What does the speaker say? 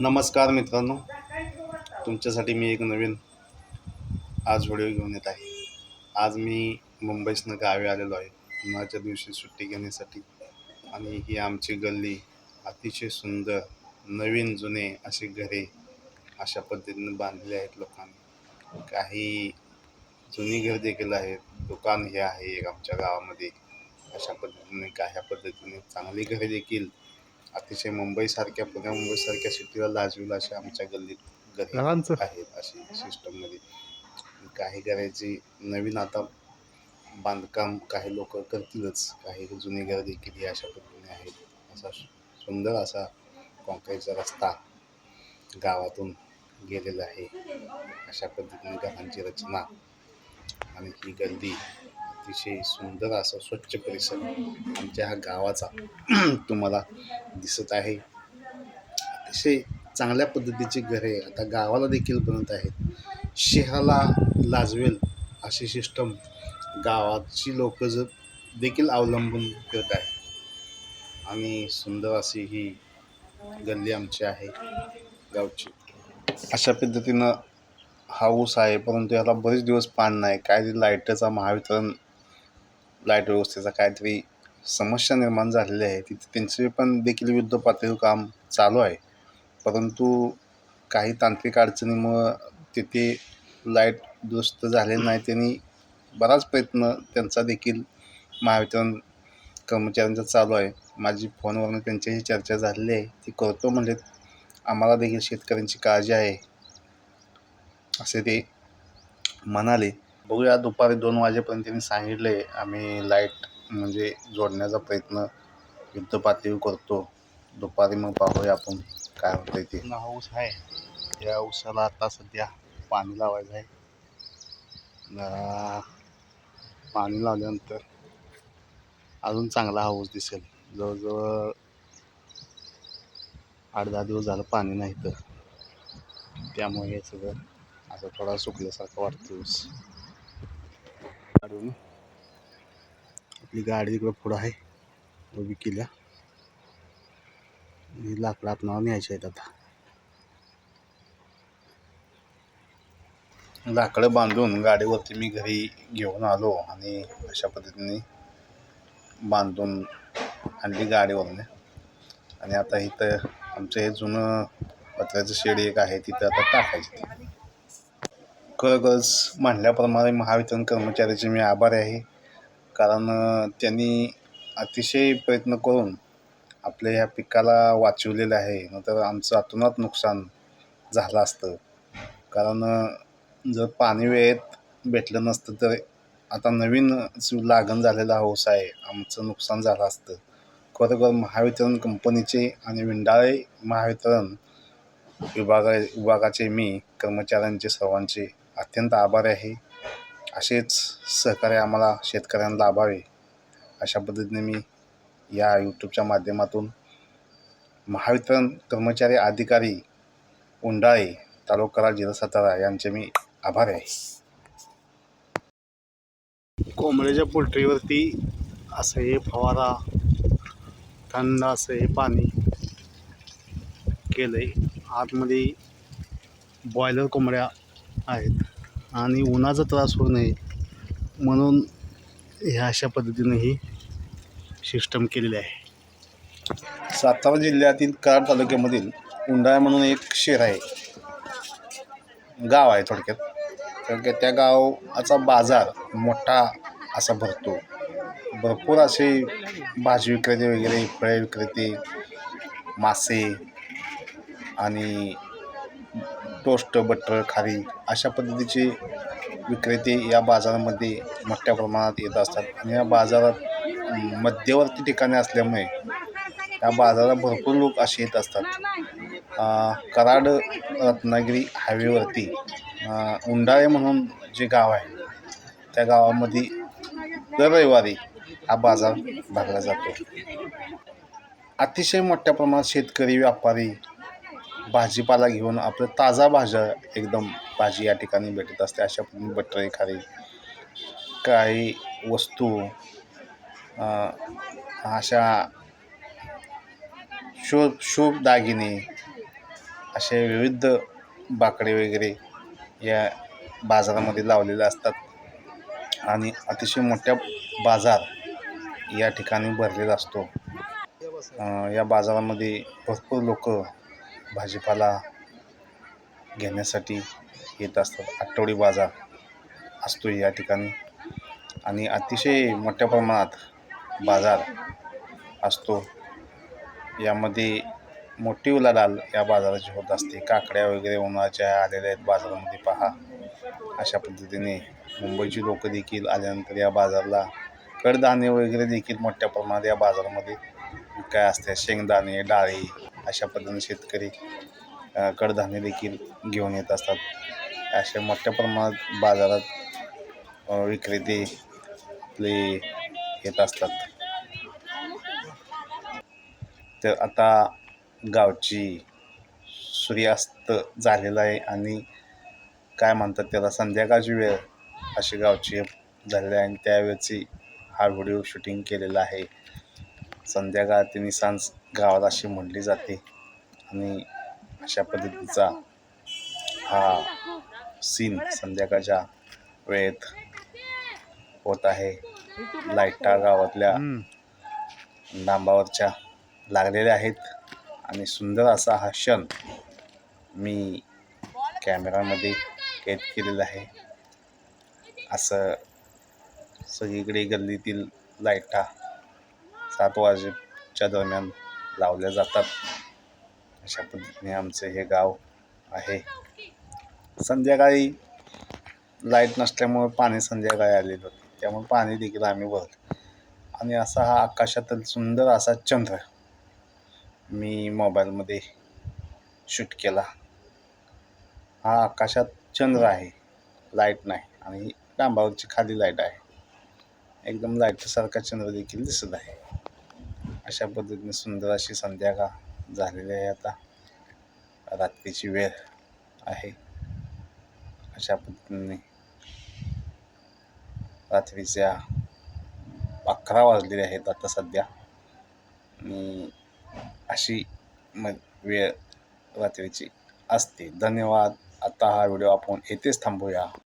नमस्कार मित्रांनो, तुमच्यासाठी मी एक नवीन आज व्हिडिओ घेऊन येत आहे. आज मी मुंबईतनं गावी आलेलो आहे उन्हाळ्याच्या दिवशी सुट्टी घेण्यासाठी. आणि ही आमची गल्ली अतिशय सुंदर, नवीन जुने अशी घरे अशा पद्धतीने बांधलेली आहेत लोकांनी. काही जुनी घर देखील आहेत. दुकान हे आहे एक आमच्या गावामध्ये. अशा पद्धतीने काही पद्धतीने चांगली घरे देखील अतिशय मुंबईसारख्या मुंबईसारख्या सिटीला लाजवेल अशा आमच्या गल्लीत घरे आहेत. अशी सिस्टममध्ये काही घराची नवीन आता बांधकाम काही लोक करतीलच. काही जुनी घर देखील ही अशा पद्धतीने आहेत. असा सुंदर असा कॉन्क्रीटचा रस्ता गावातून गेलेला आहे. अशा पद्धतीने घरांची रचना आणि ही गल्ली अतिशय सुंदर असा स्वच्छ परिसर आमच्या ह्या गावाचा तुम्हाला दिसत आहे. अतिशय चांगल्या पद्धतीची घरे आता गावाला देखील बनत आहेत. शहराला लाजवेल अशी सिस्टम गावाची लोक देखील अवलंबून करत आहे. आणि सुंदर अशी ही गल्ली आमची आहे गावची. अशा पद्धतीनं हाऊस आहे, परंतु याला बरेच दिवस पाणी नाही. काहीतरी लाईटचा महावितरण लाईट व्यवस्थेचा काहीतरी समस्या निर्माण झालेली आहे. तिथे त्यांचे पण देखील युद्ध पातळीवर काम चालू आहे. परंतु काही तांत्रिक अडचणीमुळं तिथे लाईट दुरुस्त झालेली नाही. त्यांनी बराच प्रयत्न त्यांचा देखील महावितरण कर्मचाऱ्यांचा चालू आहे. माझी फोनवरून त्यांच्याशी चर्चा झालेली आहे. ती करतो म्हणले. आम्हाला देखील शेतकऱ्यांची काळजी आहे असे ते म्हणाले. बघूया, दुपारी 2 वाजेपर्यंत त्यांनी सांगितले आम्ही लाईट म्हणजे जोडण्याचा प्रयत्न युद्धपातळीवर करतो. दुपारी मग पाहूया आपण काय होतंय ते. हाऊस आहे, या ऊसाला आता सध्या पाणी लावायचं आहे. पाणी लावल्यानंतर अजून चांगला हाऊस दिसेल. जवळजवळ 8-10 दिवस झालं पाणी नाही, तर त्यामुळे हे सगळं असं थोडा सुकल्यासारखं वाटतं. ऊस काढून आपली गाडी इकडं पुढं आहे उभी केल्या. लाकडं आपणाला न्यायची आहेत. आता लाकडं बांधून गाडीवरती मी घरी घेऊन आलो आणि अशा पद्धतीने बांधून आणली गाडीवरनं. आणि आता इथं आमचं हे जुनं पत्र्याचं शेड एक आहे, तिथं आता टाकायचं. खरंच म्हणल्याप्रमाणे महावितरण कर्मचाऱ्याचे मी आभारी आहे. कारण त्यांनी अतिशय प्रयत्न करून आपल्या ह्या पिकाला वाचवलेलं आहे. नंतर आमचं अतोनात नुकसान झालं असतं. कारण जर पाणी वेळेत भेटलं नसतं तर आता नवीन लागण झालेला हाऊस आहे, आमचं नुकसान झालं असतं. खरोखर महावितरण कंपनीचे आणि विंडाळे महावितरण विभागाचे मी कर्मचाऱ्यांचे सर्वांचे अत्यंत आभारी आहे. असेच सहकार्य आम्हाला शेतकऱ्यांना लाभावे अशा पद्धतीने मी या यूट्यूबच्या माध्यमातून महावितरण कर्मचारी अधिकारी उंडाळे तालुका जिल्हा सातारा यांचे मी आभारी आहे. कोंबड्याच्या पोल्ट्रीवरती असं हे फवारा, थंड असं हे पाणी केलं आहे. आतमध्ये बॉयलर कोंबड्या आहेत आणि उन्हाचा त्रास होऊ नये म्हणून ह्या अशा पद्धतीने ही सिस्टम केलेली आहे. सातारा जिल्ह्यातील कराड तालुक्यामधील उंडाळे म्हणून एक शहर आहे, गाव आहे थोडक्यात. त्या गावाचा बाजार मोठा असा भरतो. भरपूर असे भाजी विक्रेते वगैरे, फळे विक्रेते, मासे आणि टोस्ट, बटर, खारी अशा पद्धतीचे विक्रेते या बाजारामध्ये मोठ्या प्रमाणात येत असतात. आणि या बाजारात मध्यवर्ती ठिकाणी असल्यामुळे या बाजारात भरपूर लोक असे येत असतात. कराड रत्नागिरी हायवेवरती उंडाळे म्हणून जे गाव आहे त्या गावामध्ये दर रविवारी हा बाजार भरला जातो. अतिशय मोठ्या प्रमाणात शेतकरी, व्यापारी भाजीपाला घेऊन आपलं ताजा भाज्या एकदम भाजी या ठिकाणी भेटत असते. अशा बटर, खारी काही वस्तू अशा शुभ दागिने असे विविध बाकडे वगैरे या बाजारामध्ये लावलेले असतात आणि अतिशय मोठ्या बाजार या ठिकाणी भरलेला असतो. या बाजारामध्ये भरपूर लोक भाजीपाला घेण्यासाठी येत असतात. आठवडी बाजार असतो या ठिकाणी आणि अतिशय मोठ्या प्रमाणात बाजार असतो. यामध्ये मोठी उलाढाल या बाजाराची होत असते. काकड्या वगैरे उन्हाळ्याच्या आलेल्या आहेत बाजारामध्ये पहा. अशा पद्धतीने मुंबईची लोक देखील आल्यानंतर या बाजारला कडधान्य वगैरे देखील मोठ्या प्रमाणात या बाजारामध्ये काय असते. शेंगदाणे, डाळी अशा पद्धतीने शेतकरी कडधान्य देखील घेऊन येत असतात. अशा मोठ्या प्रमाणात बाजारात विक्रेते आपले येत असतात. तर आता गावची सूर्यास्त झालेला आहे आणि काय म्हणतात त्याला संध्याकाळची वेळ अशी गावची झालेली आहे आणि त्यावेळची हा व्हिडिओ शूटिंग केलेला आहे. संध्याकाळ ते निसांज गावात अशी म्हटली जाते आणि अशा पद्धतीचा हा सीन संध्याकाळच्या वेळेत होत आहे. लाईटा गावातल्या डांबावरच्या लागलेल्या आहेत आणि सुंदर असा हा क्षण मी कॅमेरामध्ये कैद केलेला आहे. असं सगळीकडे गल्लीतील लाईटा 7 वाजेच्या दरम्यान लावल्या जातात. अशा पद्धतीने आमचे हे गाव आहे. संध्याकाळी लाईट नसल्यामुळे पाणी संध्याकाळी आलेलं होतं, त्यामुळे पाणी देखील आम्ही भरलं आणि असा हा आकाशातील सुंदर असा चंद्र मी मोबाईलमध्ये शूट केला. हा आकाशात चंद्र आहे, लाईट नाही आणि डांबावरची खाली लाईट आहे. एकदम लाईटसारखा चंद्र देखील दिसत आहे. अशा पद्धतीने सुंदर अशी संध्याकाळ झालेली आहे. आता रात्रीची वेळ आहे. अशा पद्धतीने रात्रीच्या 11 वाजलेले आहेत आता सध्या आणि अशी वेळ रात्रीची असते. धन्यवाद. आता हा व्हिडिओ आपण येथेच थांबूया.